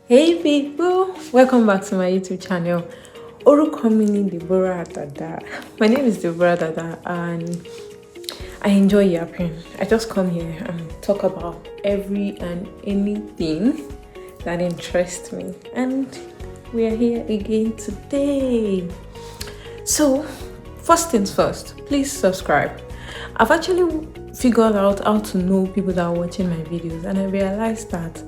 Hey people, welcome back to my YouTube channel. Orúkọ mi ni Deborah Dada. My name is Deborah Dada and I enjoy yapping. I just come here and talk about every and anything that interests me. And we are here again today. So, first things first, please subscribe. I've actually figured out how to know people that are watching my videos, and I realized that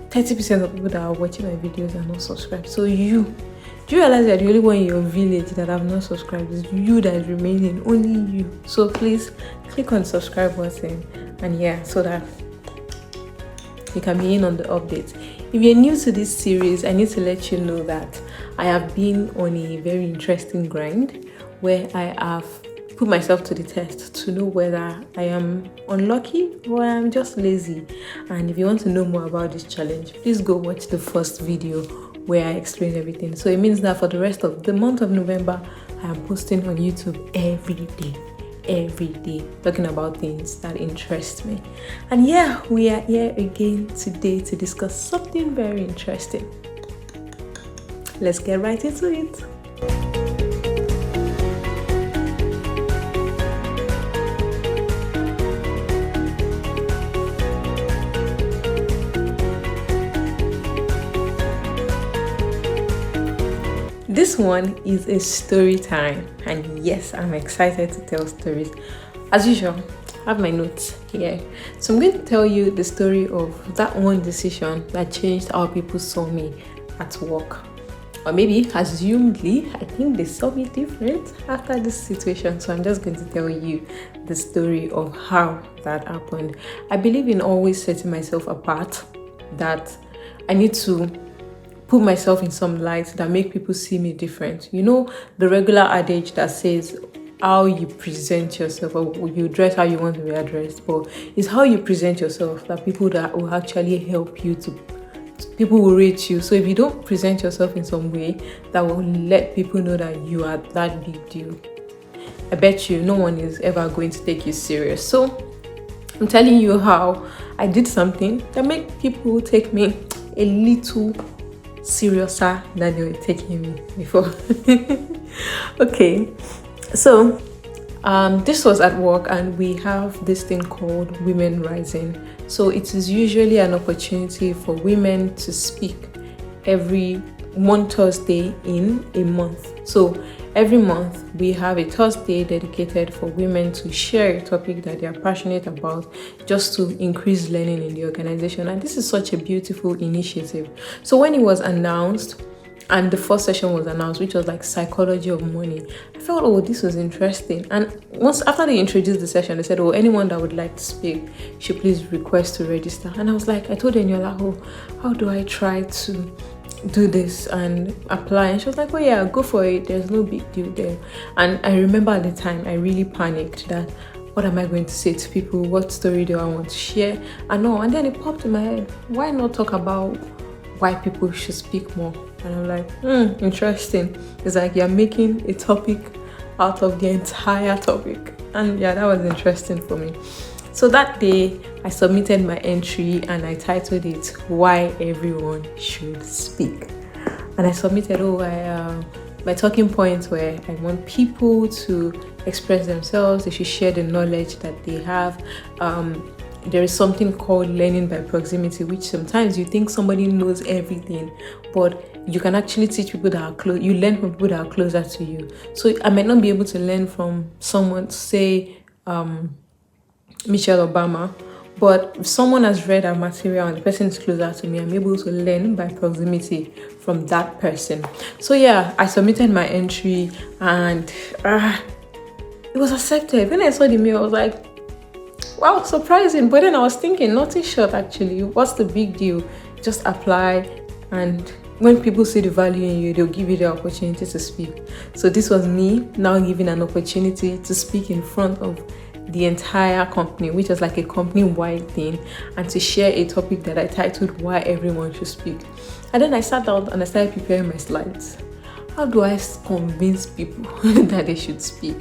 30% of people that are watching my videos are not subscribed. So do you realize that the only one in your village that have not subscribed is you that is remaining, only you. So please click on the subscribe button and so that you can be in on the updates. If you're new to this series, I need to let you know that I have been on a very interesting grind where I have put myself to the test to know whether I am unlucky or I'm just lazy. And if you want to know more about this challenge, please go watch the first video where I explain everything. So it means that for the rest of the month of November, I am posting on YouTube every day, talking about things that interest me. And we are here again today to discuss something very interesting. Let's get right into it. This one is a story time, and yes, I'm excited to tell stories. As usual, I have my notes here. So I'm going to tell you the story of that one decision that changed how people saw me at work. Or maybe, assumedly, I think they saw me different after this situation. So I'm just going to tell you the story of how that happened. I believe in always setting myself apart, that I need to put myself in some light that make people see me different. You know, the regular adage that says how you present yourself, or you dress how you want to be addressed, but it's how you present yourself that people that will actually help you people will rate you. So if you don't present yourself in some way that will let people know that you are that big deal, I bet you no one is ever going to take you serious. So I'm telling you how I did something that make people take me a little seriouser than they were taking me before. Okay, so this was at work, and we have this thing called Women Rising. So it is usually an opportunity for women to speak every one Thursday in a month. So every month we have a Thursday dedicated for women to share a topic that they are passionate about, just to increase learning in the organization. And this is such a beautiful initiative. So when it was announced, and the first session was announced, which was like psychology of money, I felt, oh, this was interesting. And once after they introduced the session, they said, oh, anyone that would like to speak should please request to register. And I was like, I told Eniola, oh, how do I try to do this and apply? And she was like, oh yeah, go for it, there's no big deal there. And I remember at the time I really panicked that what am I going to say to people, what story do I want to share, and all. And then it popped in my head, why not talk about why people should speak more? And I'm like, interesting. It's like you're making a topic out of the entire topic. And yeah, that was interesting for me. So that day, I submitted my entry and I titled it, Why Everyone Should Speak. And I submitted, my talking points were, I want people to express themselves, they should share the knowledge that they have. There is something called learning by proximity, which sometimes you think somebody knows everything, but you can actually teach people that are close. You learn from people that are closer to you. So I might not be able to learn from someone, say, Michelle Obama, but if someone has read our material and the person is closer to me, I'm able to learn by proximity from that person. So yeah, I submitted my entry and it was accepted. When I saw the mail, I was like, wow, surprising. But then I was thinking, nothing short actually. What's the big deal? Just apply, and when people see the value in you, they'll give you the opportunity to speak. So this was me now given an opportunity to speak in front of the entire company, which was like a company-wide thing, and to share a topic that I titled Why Everyone Should Speak. And then I sat down and I started preparing my slides. How do I convince people that they should speak?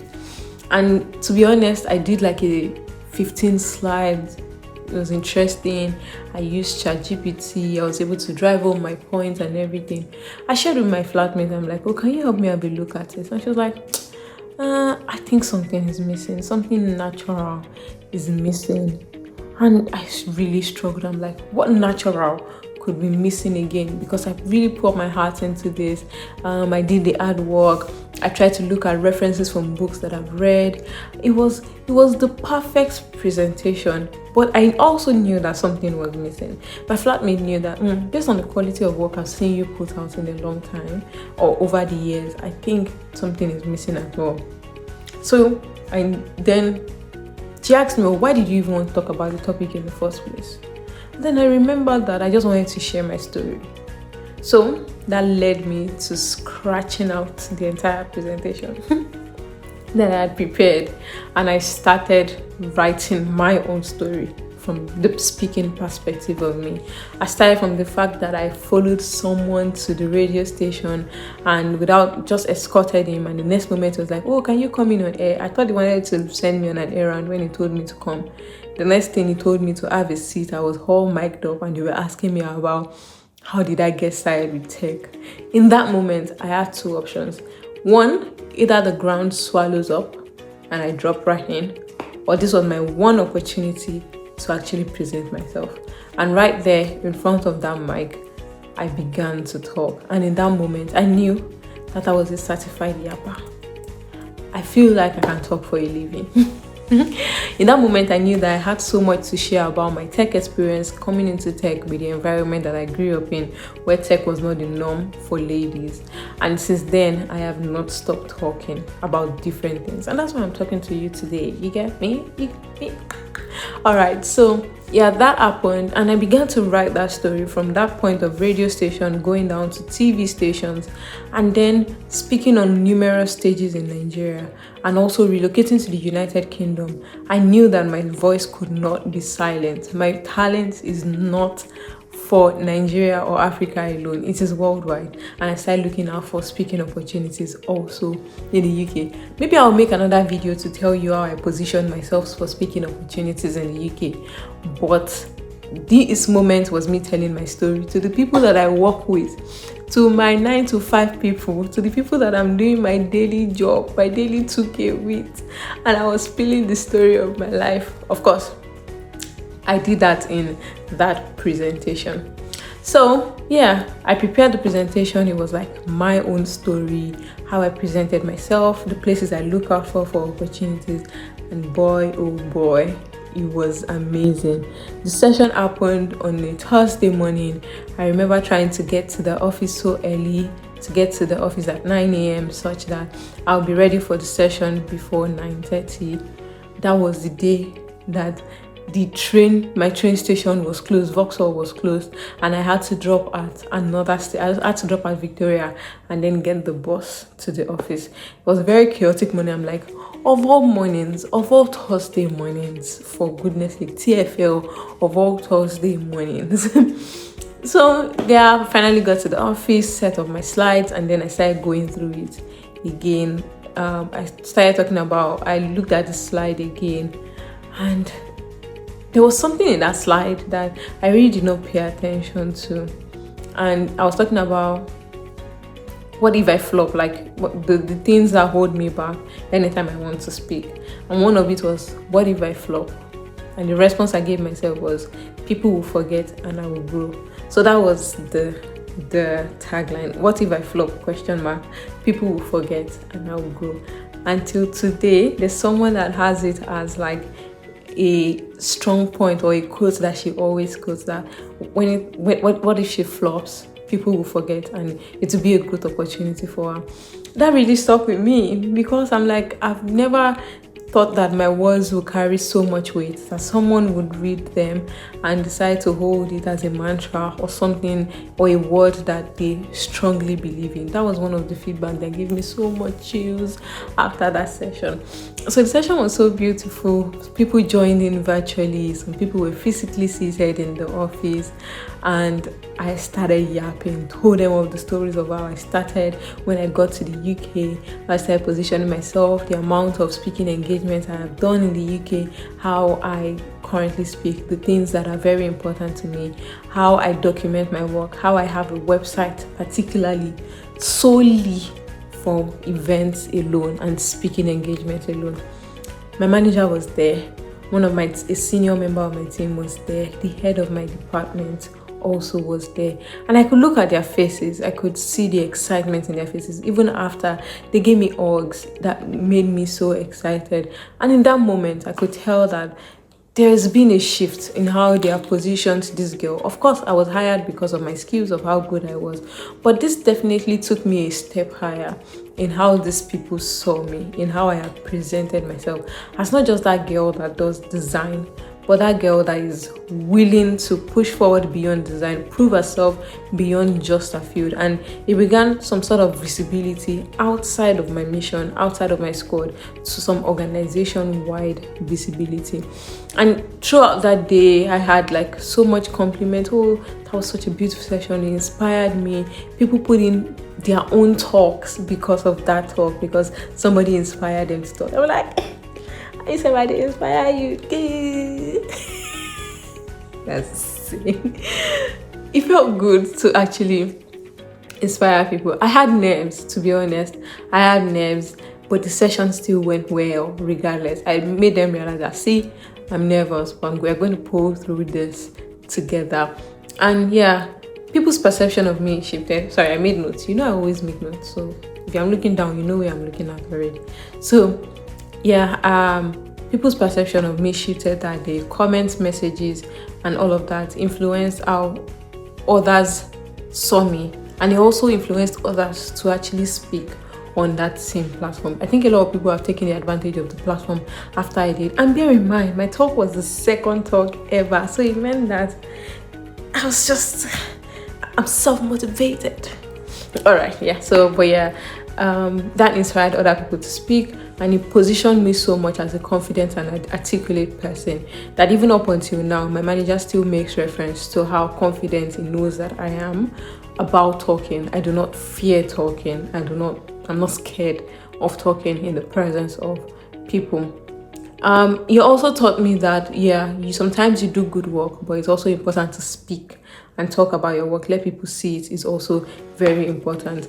And to be honest, I did like a 15 slides It was interesting. I used ChatGPT. I was able to drive home my points and everything. I shared with my flatmate. I'm like, oh, can you help me have a look at it? And she was like, I think something is missing. Something natural is missing. And I really struggled. I'm like, what natural could be missing again? Because I really put my heart into this. I did the hard work. I tried to look at references from books that I've read. It was the perfect presentation, but I also knew that something was missing. My flatmate knew that based on the quality of work I've seen you put out in a long time or over the years, I think something is missing as well. So then she asked me, well, why did you even want to talk about the topic in the first place? Then I remembered that I just wanted to share my story. So that led me to scratching out the entire presentation that I had prepared, and I started writing my own story from the speaking perspective of me. I started from the fact that I followed someone to the radio station and without just escorted him, and the next moment was like, oh, can you come in on air? I thought he wanted to send me on an errand when he told me to come. The next thing he told me to have a seat, I was all mic'd up and they were asking me about how did I get started with tech. In that moment, I had two options. One, either the ground swallows up and I drop right in, or this was my one opportunity to actually present myself. And right there in front of that mic, I began to talk. And in that moment, I knew that I was a certified yapper. I feel like I can talk for a living. In that moment, I knew that I had so much to share about my tech experience coming into tech with the environment that I grew up in, where tech was not the norm for ladies. And since then, I have not stopped talking about different things. And that's why I'm talking to you today. You get me? All right, so yeah, that happened, and I began to write that story from that point of radio station going down to TV stations, and then speaking on numerous stages in Nigeria, and also relocating to the United Kingdom. I knew that my voice could not be silent. My talent is not for Nigeria or Africa alone, it is worldwide, and I started looking out for speaking opportunities also in the UK. Maybe I'll make another video to tell you how I position myself for speaking opportunities in the UK, but this moment was me telling my story to the people that I work with, to my 9 to 5 people, to the people that I'm doing my daily job, my daily 2K with, and I was spilling the story of my life. Of course, I did that in that presentation. So yeah, I prepared the presentation. It was like my own story, how I presented myself, the places I look out for opportunities, and boy, oh boy, it was amazing. The session happened on a Thursday morning. I remember trying to get to the office so early, to get to the office at 9 a.m. such that I'll be ready for the session before 9:30. That was the day that my train station was closed, Vauxhall was closed, and I had to drop at I had to drop at Victoria and then get the bus to the office. It was a very chaotic morning. I'm like, of all mornings, of all Thursday mornings, for goodness sake, TFL, of all Thursday mornings. So yeah, I finally got to the office, set up my slides, and then I started going through it again. I looked at the slide again, and there was something in that slide that I really did not pay attention to. And I was talking about what if I flop, like the things that hold me back anytime I want to speak. And one of it was, what if I flop? And the response I gave myself was, people will forget and I will grow. So that was the tagline. What if I flop? ? People will forget and I will grow. Until today, there's someone that has it as like a strong point or a quote that she always quotes, that what if she flops, people will forget and it will be a good opportunity for her. That really stuck with me because I'm like, I've never thought that my words would carry so much weight that someone would read them and decide to hold it as a mantra or something, or a word that they strongly believe in. That was one of the feedback that gave me so much chills after that session. So the session was so beautiful. People joined in virtually. Some people were physically seated in the office, and I started yapping, told them all the stories of how I started when I got to the UK. I started positioning myself, the amount of speaking engagements I have done in the UK, how I currently speak, the things that are very important to me, how I document my work, how I have a website particularly solely for events alone and speaking engagements alone. My manager was there. A senior member of my team was there. The head of my department also was there, and I could look at their faces. I could see the excitement in their faces even after they gave me hugs that made me so excited. And in that moment I could tell that there's been a shift in how they have positioned this girl. Of course, I was hired because of my skills, of how good I was, but this definitely took me a step higher in how these people saw me, in how I have presented myself as not just that girl that does design, but that girl that is willing to push forward beyond design, prove herself beyond just a field. And it began some sort of visibility outside of my mission, outside of my squad, to some organization-wide visibility. And throughout that day, I had like so much compliment. Oh, that was such a beautiful session. It inspired me. People put in their own talks because of that talk, because somebody inspired them to talk. I was like, I somebody inspire you. That's it felt good to actually inspire people. I had nerves, to be honest. I had nerves, but the session still went well regardless. I made them realize that, see, I'm nervous, but we're going to pull through this together. And yeah, people's perception of me shifted. Sorry, I made notes. I always make notes. So if I'm looking down, you know where I'm looking at already. So yeah, people's perception of me shifted that day. Comments, messages, and all of that influenced how others saw me, and it also influenced others to actually speak on that same platform. I think a lot of people have taken the advantage of the platform after I did. And bear in mind, my talk was the second talk ever, so it meant that I'm self-motivated. All right, yeah. That inspired other people to speak, and it positioned me so much as a confident and articulate person that even up until now, my manager still makes reference to how confident he knows that I am about talking. I do not fear talking. I'm not scared of talking in the presence of people. You also taught me that sometimes you do good work, but it's also important to speak and talk about your work. Let people see it is also very important.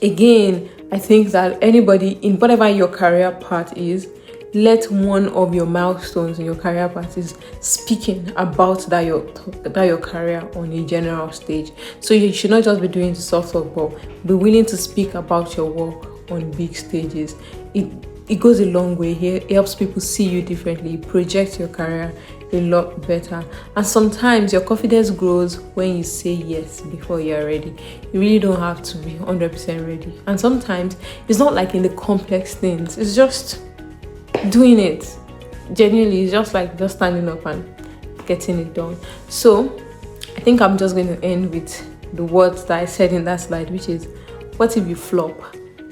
Again, I think that anybody in whatever your career path is, let one of your milestones in your career path is speaking about that your career on a general stage. So you should not just be doing the soft talk, but be willing to speak about your work on big stages. It goes a long way here. It helps people see you differently, project your career a lot better. And sometimes your confidence grows when you say yes before you're ready. You really don't have to be 100% ready. And sometimes it's not like in the complex things, it's just doing it. Genuinely, it's just like just standing up and getting it done. So I think I'm just going to end with the words that I said in that slide, which is, what if you flop?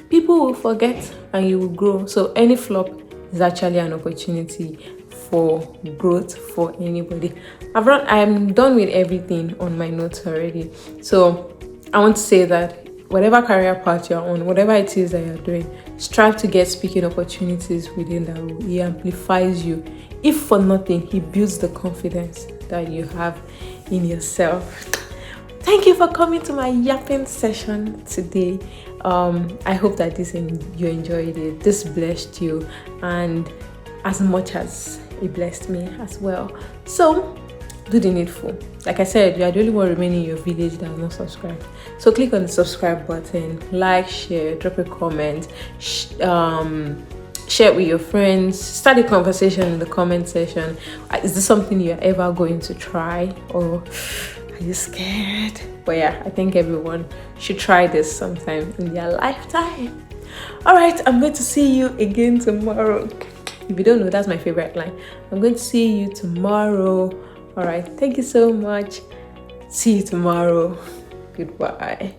People will forget and you will grow. So any flop is actually an opportunity for growth for anybody. I'm done with everything on my notes already. So I want to say that whatever career path you're on, whatever it is that you're doing, strive to get speaking opportunities within that role. He amplifies you. If for nothing, he builds the confidence that you have in yourself. Thank you for coming to my yapping session today. I hope that you enjoyed it. This blessed you, and as much as it blessed me as well. So do the needful. Like I said, you are the only one remaining in your village that is not subscribed. So click on the subscribe button, like, share, drop a comment, share it with your friends, start a conversation in the comment section. Is this something you're ever going to try, or are you scared? But yeah, I think everyone should try this sometime in their lifetime. All right, I'm going to see you again tomorrow. If you don't know, that's my favorite line. I'm going to see you tomorrow. All right, thank you so much. See you tomorrow. Goodbye.